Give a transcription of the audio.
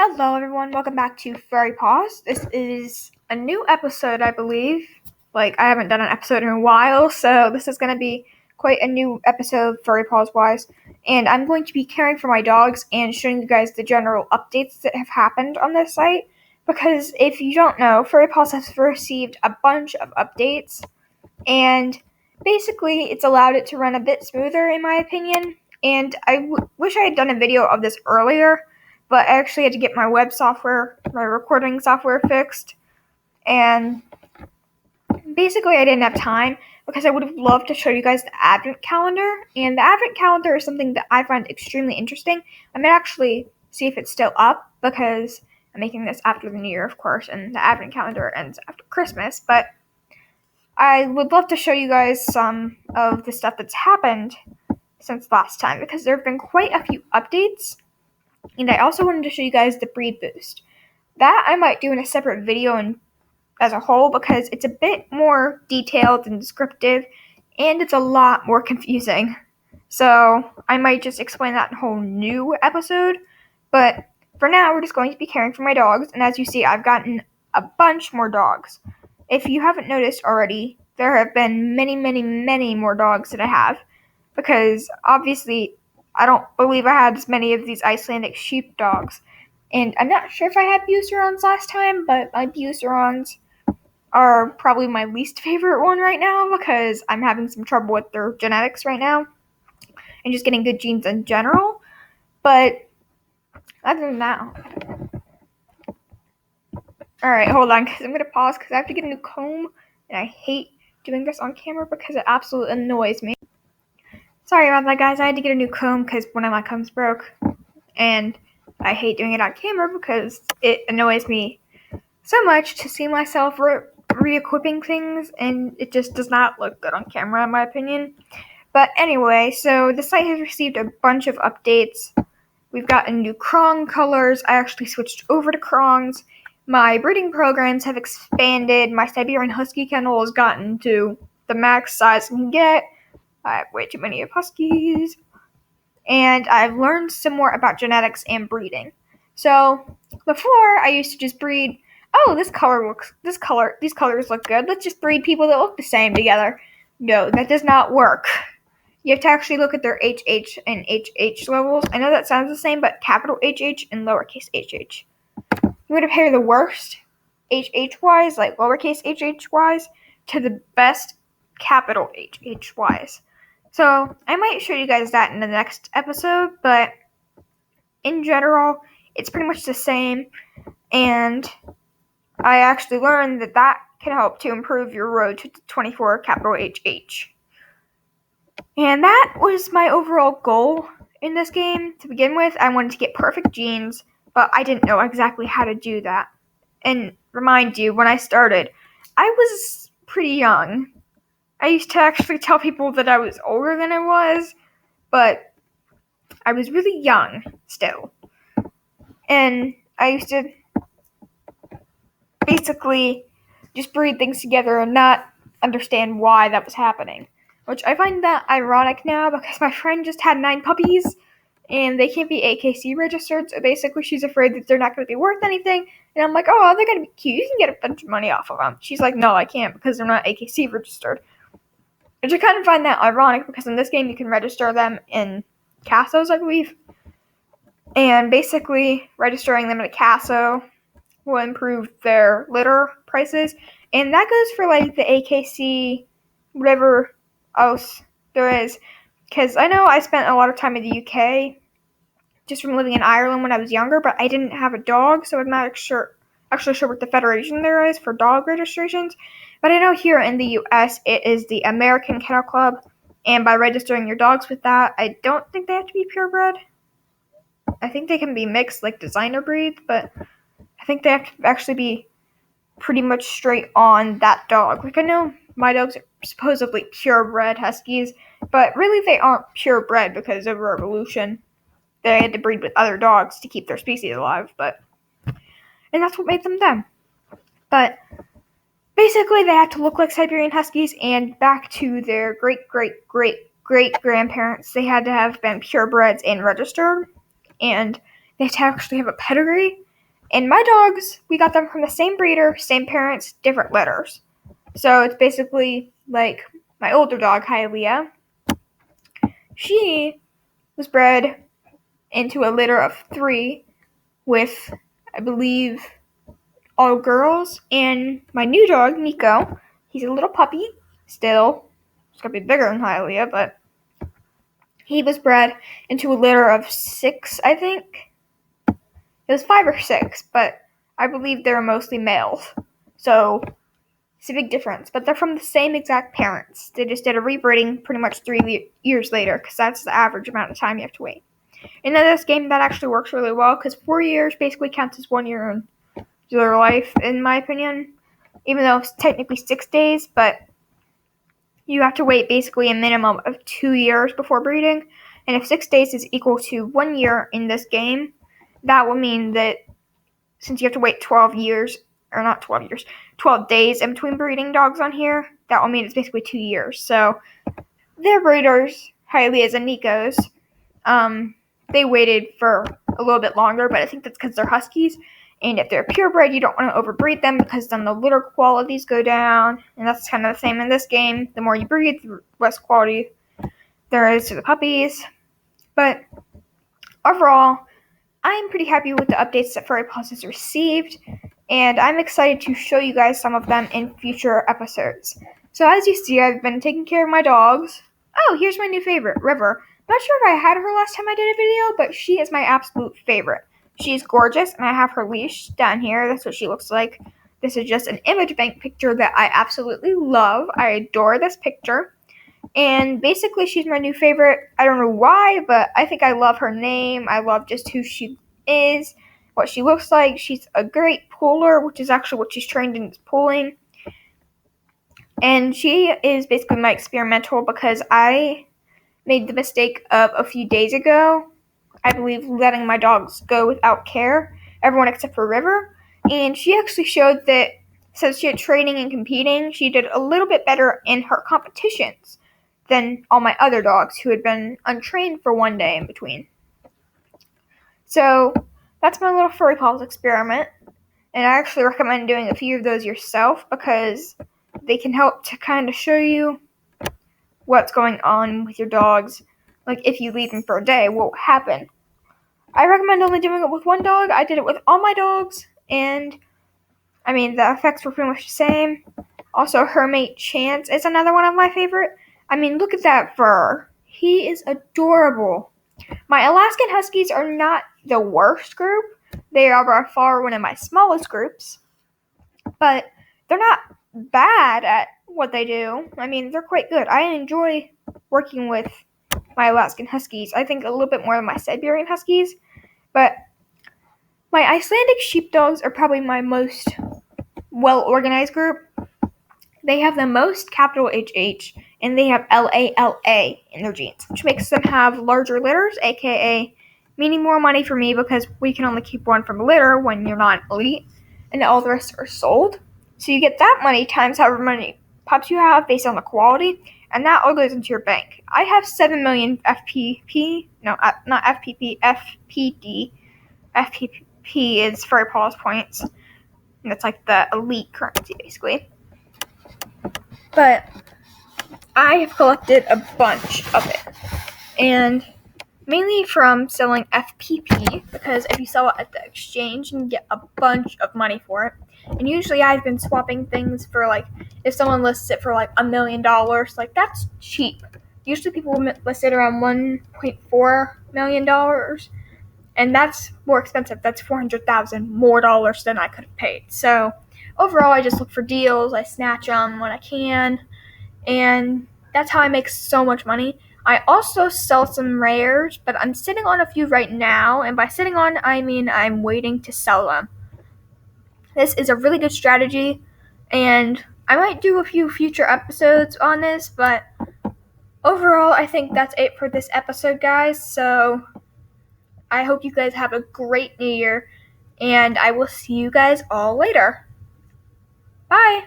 Hello everyone, welcome back to Furry Paws. This is a new episode, I believe. I haven't done an episode in a while, so this is going to be quite a new episode, Furry Paws wise. And I'm going to be caring for my dogs and showing you guys the general updates that have happened on this site. Because if you don't know, Furry Paws has received a bunch of updates, and basically it's allowed it to run a bit smoother in my opinion. And I wish I had done a video of this earlier, but I actually had to get my my recording software fixed, and basically I didn't have time because I would have loved to show you guys the advent calendar, and the advent calendar is something that I find extremely interesting. I might actually see if it's still up because I'm making this after the new year, of course, and the advent calendar ends after Christmas, but I would love to show you guys some of the stuff that's happened since last time because there have been quite a few updates. And I also wanted to show you guys the breed boost. That I might do in a separate video as a whole because it's a bit more detailed and descriptive, and it's a lot more confusing. So I might just explain that in a whole new episode. But for now, we're just going to be caring for my dogs, and as you see, I've gotten a bunch more dogs. If you haven't noticed already, there have been many, many, many more dogs that I have, because obviously I don't believe I had as many of these Icelandic sheepdogs. And I'm not sure if I had Bucerons last time, but my Bucerons are probably my least favorite one right now because I'm having some trouble with their genetics right now and just getting good genes in general. But other than that... Alright, hold on, because I'm going to pause because I have to get a new comb, and I hate doing this on camera because it absolutely annoys me. Sorry about that, guys. I had to get a new comb because one of my combs broke, and I hate doing it on camera because it annoys me so much to see myself re-equipping things, and it just does not look good on camera, in my opinion. But anyway, so the site has received a bunch of updates. We've gotten new Krong colors. I actually switched over to Krongs. My breeding programs have expanded. My Siberian Husky kennel has gotten to the max size I can get. I have way too many of Huskies. And I've learned some more about genetics and breeding. So before I used to just breed, these colors look good. Let's just breed people that look the same together. No, that does not work. You have to actually look at their HH and HH levels. I know that sounds the same, but capital HH and lowercase hh. You want to compare the worst HH-wise, like lowercase hh-wise, to the best capital HH-wise. So I might show you guys that in the next episode, but in general, it's pretty much the same, and I actually learned that can help to improve your road to 24 capital HH. And that was my overall goal in this game to begin with. I wanted to get perfect genes, but I didn't know exactly how to do that. And remind you, when I started, I was pretty young. I used to actually tell people that I was older than I was, but I was really young still. And I used to basically just breed things together and not understand why that was happening. Which I find that ironic now because my friend just had 9 puppies and they can't be AKC registered, so basically she's afraid that they're not going to be worth anything. And I'm like, oh, they're going to be cute. You can get a bunch of money off of them. She's like, no, I can't because they're not AKC registered. Which I kind of find that ironic because in this game you can register them in CASOs, I believe. And basically registering them in a CASO will improve their litter prices. And that goes for like the AKC, whatever else there is. Because I know I spent a lot of time in the UK just from living in Ireland when I was younger, but I didn't have a dog, so I'm not actually sure what the federation there is for dog registrations. But I know here in the US it is the American Kennel Club, and by registering your dogs with that, I don't think they have to be purebred. I think they can be mixed, like designer breeds, but I think they have to actually be pretty much straight on that dog. Like, I know my dogs are supposedly purebred Huskies, but really they aren't purebred because of evolution. They had to breed with other dogs to keep their species alive, and that's what made them them. But basically they had to look like Siberian Huskies, and back to their great-great-great-great-grandparents, they had to have been purebreds and registered, and they had to actually have a pedigree. And my dogs, we got them from the same breeder, same parents, different litters. So it's basically like my older dog, Hialeah. She was bred into a litter of 3 with, I believe, all girls. And my new dog, Nico, he's a little puppy still. He's going to be bigger than Hialeah, but he was bred into a litter of 6, I think. It was 5 or 6, but I believe they were mostly males. So it's a big difference. But they're from the same exact parents. They just did a rebreeding pretty much 3 years later, because that's the average amount of time you have to wait. And in this game, that actually works really well, because 4 years basically counts as 1 year in their life, in my opinion. Even though it's technically 6 days, but you have to wait basically a minimum of 2 years before breeding. And if 6 days is equal to 1 year in this game, that will mean that since you have to wait 12 years, or not 12 years, 12 days in between breeding dogs on here, that will mean it's basically 2 years. So their breeders, Hialeah's and Nico's, they waited for a little bit longer, but I think that's because they're Huskies. And if they're purebred, you don't want to overbreed them because then the litter qualities go down. And that's kind of the same in this game. The more you breed, the less quality there is to the puppies. But overall, I'm pretty happy with the updates that Furry Paws has received. And I'm excited to show you guys some of them in future episodes. So as you see, I've been taking care of my dogs. Oh, here's my new favorite, River. I'm not sure if I had her last time I did a video, but she is my absolute favorite. She's gorgeous, and I have her leash down here. That's what she looks like. This is just an image bank picture that I absolutely love. I adore this picture. And basically, she's my new favorite. I don't know why, but I think I love her name. I love just who she is, what she looks like. She's a great puller, which is actually what she's trained in, is pulling. And she is basically my experimental because I made the mistake of a few days ago, I believe, letting my dogs go without care, everyone except for River. And she actually showed that since she had training and competing, she did a little bit better in her competitions than all my other dogs who had been untrained for 1 day in between. So that's my little Furry Paws experiment. And I actually recommend doing a few of those yourself because they can help to kind of show you what's going on with your dogs. Like if you leave them for a day, what will happen. I recommend only doing it with one dog. I did it with all my dogs, and I mean the effects were pretty much the same. Also, her mate Chance is another one of my favorite. I mean, look at that fur. He is adorable. My Alaskan Huskies are not the worst group. They are by far one of my smallest groups, but they're not bad at what they do. I mean, they're quite good. I enjoy working with my Alaskan Huskies. I think a little bit more than my Siberian Huskies, but my Icelandic Sheepdogs are probably my most well-organized group. They have the most capital HH, and they have LALA in their genes, which makes them have larger litters, aka meaning more money for me because we can only keep one from a litter when you're not elite, and all the rest are sold. So you get that money times however many pups you have based on the quality, and that all goes into your bank. I have 7 million FPP, no, not FPP, FPD. FPP is Furry Paws points, and it's like the elite currency, basically. But I have collected a bunch of it, and mainly from selling FPP, because if you sell it at the exchange, you can get a bunch of money for it. And usually I've been swapping things for, like, if someone lists it for, like, $1 million, like, that's cheap. Usually people list it around $1.4 million, and that's more expensive. That's $400,000 more dollars than I could have paid. So overall, I just look for deals. I snatch them when I can, and that's how I make so much money. I also sell some rares, but I'm sitting on a few right now, and by sitting on, I mean I'm waiting to sell them. This is a really good strategy, and I might do a few future episodes on this, but overall, I think that's it for this episode, guys. So I hope you guys have a great New Year, and I will see you guys all later. Bye!